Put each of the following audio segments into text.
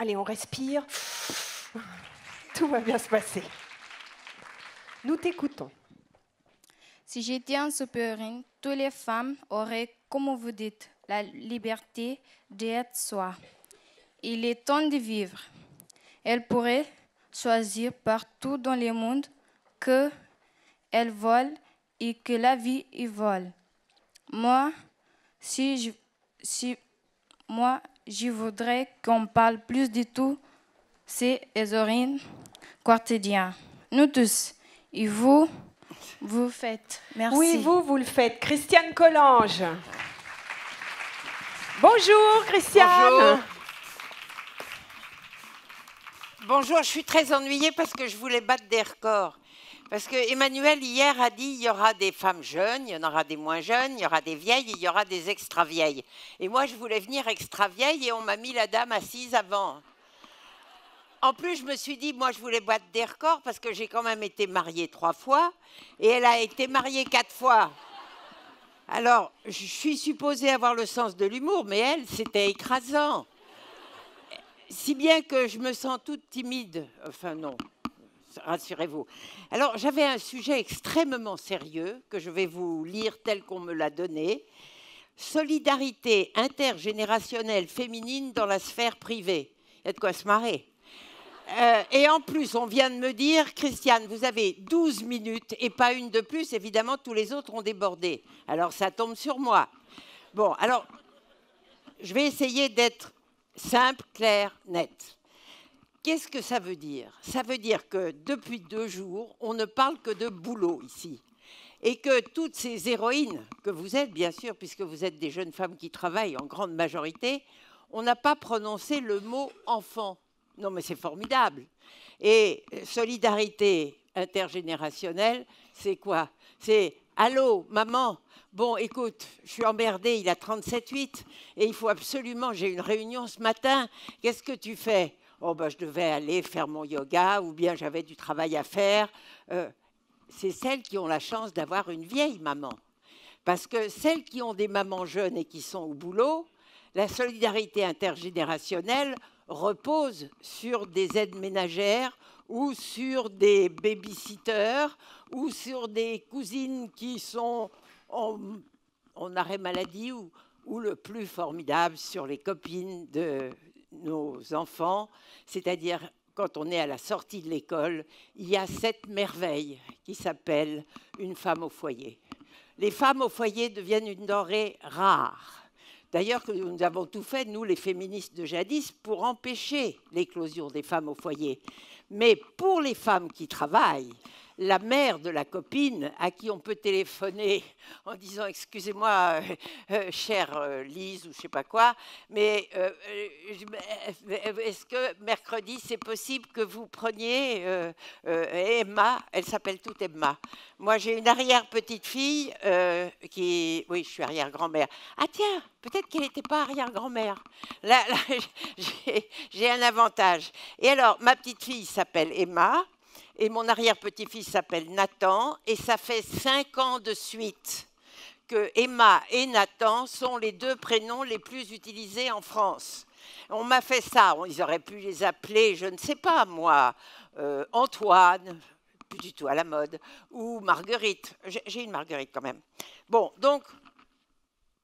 Allez, on respire. Tout va bien se passer. Nous t'écoutons. Si j'étais un super-héroïne, toutes les femmes auraient, comme vous dites, la liberté d'être soi. Il est temps de vivre. Elles pourraient choisir partout dans le monde qu'elles veulent et que la vie y vole. Moi, je voudrais qu'on parle plus de tout ces héroïnes quotidiennes. Nous tous, et vous faites. Merci. Oui, vous le faites. Christiane Collange. Bonjour, Christiane. Bonjour. Bonjour, je suis très ennuyée parce que je voulais battre des records. Parce que Emmanuel, hier, a dit il y aura des femmes jeunes, il y en aura des moins jeunes, il y aura des vieilles, il y aura des extra-vieilles. Et moi, je voulais venir extra-vieille et on m'a mis la dame assise avant. En plus, je me suis dit, moi, je voulais battre des records parce que j'ai quand même été mariée 3 fois et elle a été mariée 4 fois. Alors, je suis supposée avoir le sens de l'humour, mais elle, c'était écrasant. Si bien que je me sens toute timide. Enfin, non, rassurez-vous. Alors, j'avais un sujet extrêmement sérieux que je vais vous lire tel qu'on me l'a donné. Solidarité intergénérationnelle féminine dans la sphère privée. Il y a de quoi se marrer. Et en plus, on vient de me dire, Christiane, vous avez 12 minutes et pas une de plus. Évidemment, tous les autres ont débordé. Alors, ça tombe sur moi. Bon, alors, je vais essayer d'être simple, clair, net. Qu'est-ce que ça veut dire? Ça veut dire que depuis 2 jours, on ne parle que de boulot ici. Et que toutes ces héroïnes que vous êtes, bien sûr, puisque vous êtes des jeunes femmes qui travaillent en grande majorité, on n'a pas prononcé le mot « enfant ». Non, mais c'est formidable. Et solidarité intergénérationnelle, c'est quoi? C'est « Allô, maman, bon, écoute, je suis emmerdée, il a 37,8 et il faut absolument, j'ai une réunion ce matin, qu'est-ce que tu fais? Oh, ben, je devais aller faire mon yoga ou bien j'avais du travail à faire. » C'est celles qui ont la chance d'avoir une vieille maman. Parce que celles qui ont des mamans jeunes et qui sont au boulot, la solidarité intergénérationnelle repose sur des aides ménagères ou sur des babysitters ou sur des cousines qui sont en arrêt maladie ou le plus formidable, sur les copines de nos enfants, c'est-à-dire quand on est à la sortie de l'école, il y a cette merveille qui s'appelle une femme au foyer. Les femmes au foyer deviennent une denrée rare. D'ailleurs, nous avons tout fait, nous, les féministes de jadis, pour empêcher l'éclosion des femmes au foyer. Mais pour les femmes qui travaillent, la mère de la copine à qui on peut téléphoner en disant « Excusez-moi, chère Lise » ou je ne sais pas quoi, mais est-ce que mercredi, c'est possible que vous preniez Emma? Elle s'appelle toute Emma. Moi, j'ai une arrière-petite-fille qui... Oui, je suis arrière-grand-mère. Ah tiens, peut-être qu'elle n'était pas arrière-grand-mère. Là j'ai un avantage. Et alors, ma petite-fille s'appelle Emma. Et mon arrière-petit-fils s'appelle Nathan, et ça fait 5 ans de suite que Emma et Nathan sont les 2 prénoms les plus utilisés en France. On m'a fait ça, ils auraient pu les appeler, je ne sais pas moi, Antoine, plus du tout à la mode, ou Marguerite. J'ai une Marguerite quand même. Bon, donc,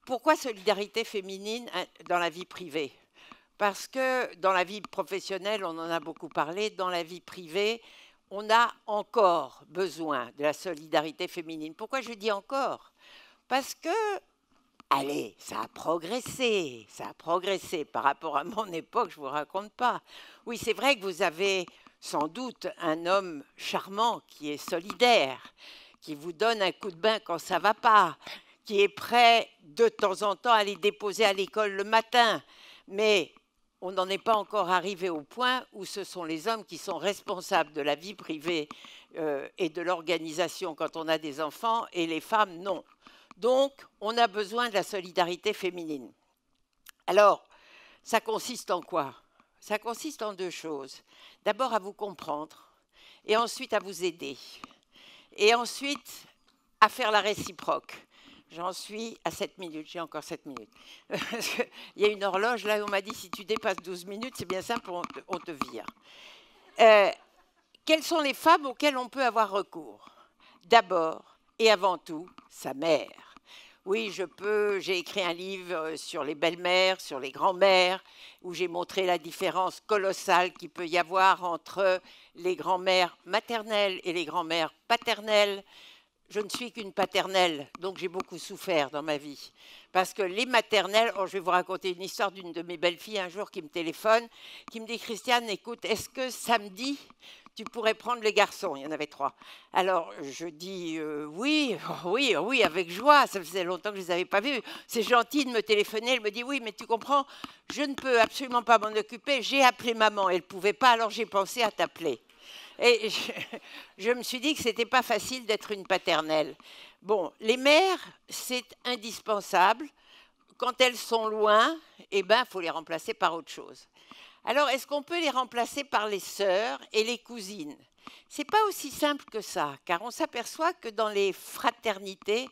pourquoi solidarité féminine dans la vie privée? Parce que dans la vie professionnelle, on en a beaucoup parlé, dans la vie privée, on a encore besoin de la solidarité féminine. Pourquoi je dis encore? Parce que, allez, ça a progressé par rapport à mon époque, je ne vous raconte pas. Oui, c'est vrai que vous avez sans doute un homme charmant qui est solidaire, qui vous donne un coup de bain quand ça ne va pas, qui est prêt de temps en temps à aller déposer à l'école le matin, mais on n'en est pas encore arrivé au point où ce sont les hommes qui sont responsables de la vie privée et de l'organisation quand on a des enfants, et les femmes, non. Donc, on a besoin de la solidarité féminine. Alors, ça consiste en quoi? Ça consiste en 2 choses. D'abord, à vous comprendre, et ensuite à vous aider, et ensuite à faire la réciproque. J'en suis à 7 minutes, j'ai encore 7 minutes. Il y a une horloge, là, on m'a dit, si tu dépasses 12 minutes, c'est bien simple, on te vire. Quelles sont les femmes auxquelles on peut avoir recours? D'abord et avant tout, sa mère. Oui, j'ai écrit un livre sur les belles-mères, sur les grands-mères, où j'ai montré la différence colossale qu'il peut y avoir entre les grands-mères maternelles et les grands-mères paternelles. Je ne suis qu'une paternelle, donc j'ai beaucoup souffert dans ma vie. Parce que les maternelles, je vais vous raconter une histoire d'une de mes belles-filles un jour qui me téléphone, qui me dit « Christiane, écoute, est-ce que samedi, tu pourrais prendre les garçons ?» Il y en avait 3. Alors, je dis oui, avec joie, ça faisait longtemps que je ne les avais pas vus. C'est gentil de me téléphoner, elle me dit « Oui, mais tu comprends, je ne peux absolument pas m'en occuper, j'ai appelé maman, elle ne pouvait pas, alors j'ai pensé à t'appeler. » Et je me suis dit que ce n'était pas facile d'être une paternelle. Bon, les mères, c'est indispensable. Quand elles sont loin, eh ben, faut les remplacer par autre chose. Alors, est-ce qu'on peut les remplacer par les sœurs et les cousines? Ce n'est pas aussi simple que ça, car on s'aperçoit que dans les fraternités,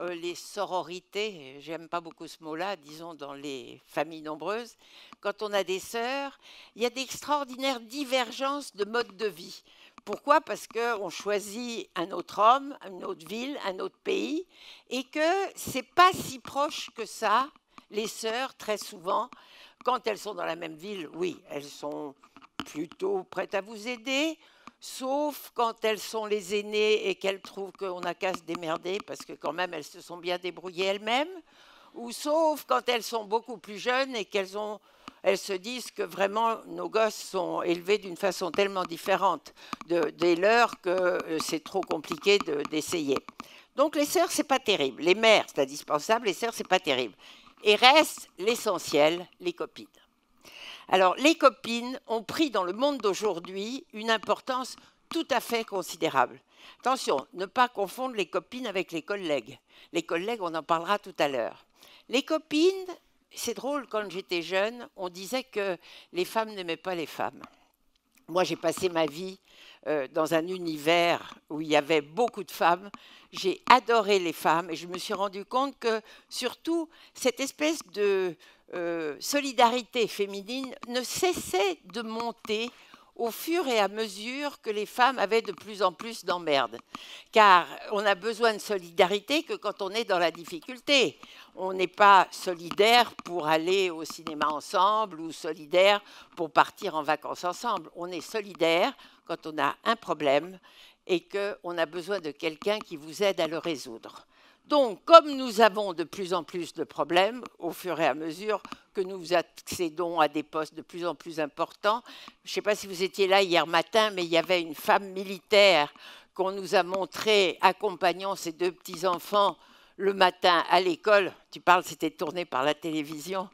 les sororités, j'aime pas beaucoup ce mot-là, disons dans les familles nombreuses, quand on a des sœurs, il y a d'extraordinaires divergences de mode de vie. Pourquoi? Parce qu'on choisit un autre homme, une autre ville, un autre pays, et que c'est pas si proche que ça, les sœurs, très souvent, quand elles sont dans la même ville, oui, elles sont plutôt prêtes à vous aider, sauf quand elles sont les aînées et qu'elles trouvent qu'on n'a qu'à se démerder parce que quand même elles se sont bien débrouillées elles-mêmes, ou sauf quand elles sont beaucoup plus jeunes et qu'elles se disent que vraiment nos gosses sont élevés d'une façon tellement différente des leurs que c'est trop compliqué d'essayer. Donc les sœurs, c'est pas terrible. Les mères, c'est indispensable, les sœurs, c'est pas terrible. Et reste l'essentiel, les copines. Alors, les copines ont pris dans le monde d'aujourd'hui une importance tout à fait considérable. Attention, ne pas confondre les copines avec les collègues. Les collègues, on en parlera tout à l'heure. Les copines, c'est drôle, quand j'étais jeune, on disait que les femmes n'aimaient pas les femmes. Moi, j'ai passé ma vie dans un univers où il y avait beaucoup de femmes. J'ai adoré les femmes et je me suis rendu compte que, surtout, cette espèce de solidarité féminine ne cessait de monter au fur et à mesure que les femmes avaient de plus en plus d'emmerdes. Car on a besoin de solidarité que quand on est dans la difficulté. On n'est pas solidaire pour aller au cinéma ensemble ou solidaire pour partir en vacances ensemble. On est solidaire quand on a un problème et qu'on a besoin de quelqu'un qui vous aide à le résoudre. Donc, comme nous avons de plus en plus de problèmes, au fur et à mesure que nous accédons à des postes de plus en plus importants, je ne sais pas si vous étiez là hier matin, mais il y avait une femme militaire qu'on nous a montrée accompagnant ses 2 petits-enfants le matin à l'école, tu parles, c'était tourné par la télévision,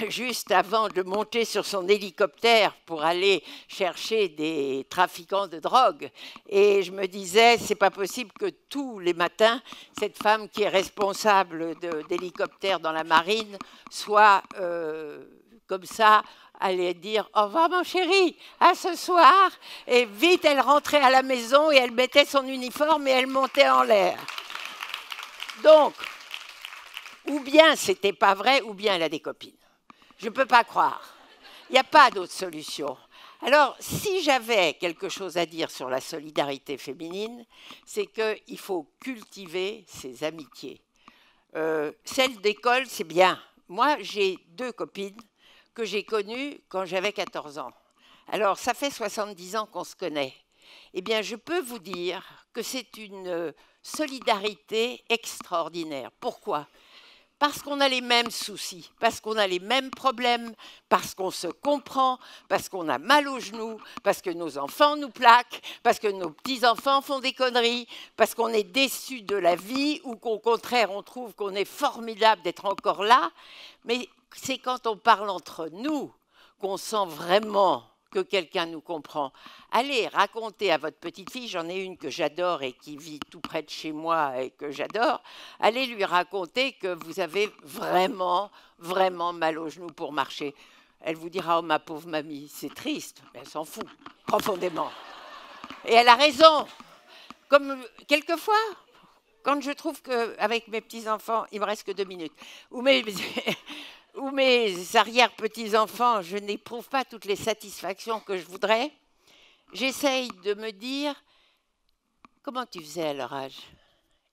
juste avant de monter sur son hélicoptère pour aller chercher des trafiquants de drogue. Et je me disais, c'est pas possible que tous les matins, cette femme qui est responsable d'hélicoptère dans la marine soit comme ça, allait dire « Au revoir mon chéri, à ce soir ». Et vite, elle rentrait à la maison et elle mettait son uniforme et elle montait en l'air. Donc, ou bien c'était pas vrai, ou bien elle a des copines. Je ne peux pas croire. Il n'y a pas d'autre solution. Alors, si j'avais quelque chose à dire sur la solidarité féminine, c'est qu'il faut cultiver ses amitiés. Celle d'école, c'est bien. Moi, j'ai 2 copines que j'ai connues quand j'avais 14 ans. Alors, ça fait 70 ans qu'on se connaît. Eh bien, je peux vous dire que c'est une solidarité extraordinaire. Pourquoi? Parce qu'on a les mêmes soucis, parce qu'on a les mêmes problèmes, parce qu'on se comprend, parce qu'on a mal aux genoux, parce que nos enfants nous plaquent, parce que nos petits-enfants font des conneries, parce qu'on est déçus de la vie ou qu'au contraire, on trouve qu'on est formidable d'être encore là. Mais c'est quand on parle entre nous qu'on sent vraiment que quelqu'un nous comprend. Allez, racontez à votre petite fille, j'en ai une que j'adore et qui vit tout près de chez moi et que j'adore, allez lui raconter que vous avez vraiment, vraiment mal aux genoux pour marcher. Elle vous dira, oh ma pauvre mamie, c'est triste, mais elle s'en fout profondément. Et elle a raison. Comme quelquefois, quand je trouve qu'avec mes petits-enfants, il me reste que 2 minutes, ou mes arrière-petits-enfants, je n'éprouve pas toutes les satisfactions que je voudrais, j'essaye de me dire, comment tu faisais à leur âge?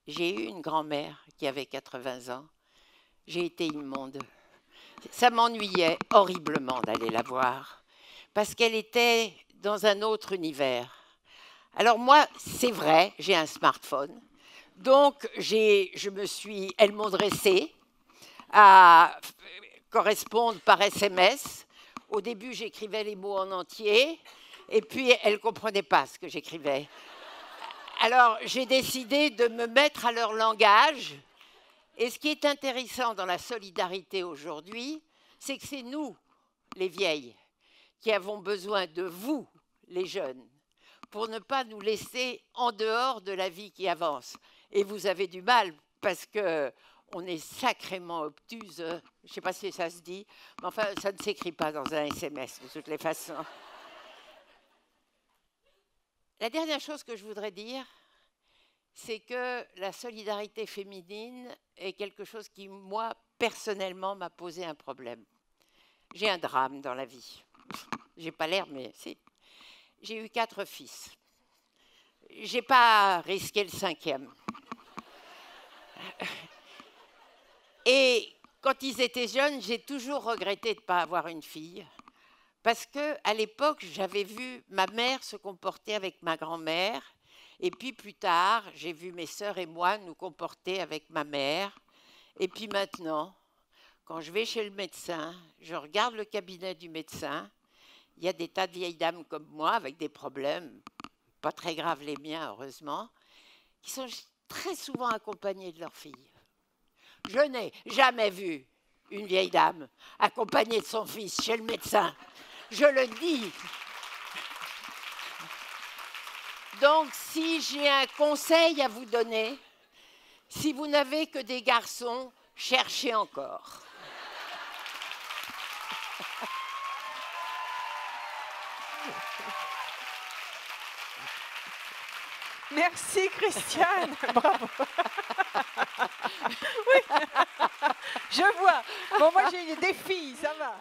J'ai eu une grand-mère qui avait 80 ans. J'ai été immonde. Ça m'ennuyait horriblement d'aller la voir, parce qu'elle était dans un autre univers. Alors moi, c'est vrai, j'ai un smartphone. Donc, elles m'ont dressée à correspondre par SMS. Au début, j'écrivais les mots en entier, et puis elles ne comprenaient pas ce que j'écrivais. Alors, j'ai décidé de me mettre à leur langage. Et ce qui est intéressant dans la solidarité aujourd'hui, c'est que c'est nous, les vieilles, qui avons besoin de vous, les jeunes, pour ne pas nous laisser en dehors de la vie qui avance. Et vous avez du mal, parce qu'on est sacrément obtuse. Je ne sais pas si ça se dit, mais enfin, ça ne s'écrit pas dans un SMS, de toutes les façons. La dernière chose que je voudrais dire, c'est que la solidarité féminine est quelque chose qui, moi, personnellement, m'a posé un problème. J'ai un drame dans la vie. J'ai pas l'air, mais si. J'ai eu 4 fils. J'ai pas risqué le 5e. Et quand ils étaient jeunes, j'ai toujours regretté de ne pas avoir une fille. Parce qu'à l'époque, j'avais vu ma mère se comporter avec ma grand-mère. Et puis plus tard, j'ai vu mes sœurs et moi nous comporter avec ma mère. Et puis maintenant, quand je vais chez le médecin, je regarde le cabinet du médecin, il y a des tas de vieilles dames comme moi avec des problèmes, pas très graves les miens heureusement, qui sont très souvent accompagnées de leurs filles. Je n'ai jamais vu une vieille dame accompagnée de son fils chez le médecin. Je le dis. Donc, si j'ai un conseil à vous donner, si vous n'avez que des garçons, cherchez encore. Merci Christiane, bravo. Oui, je vois. Bon, moi j'ai des filles, ça va.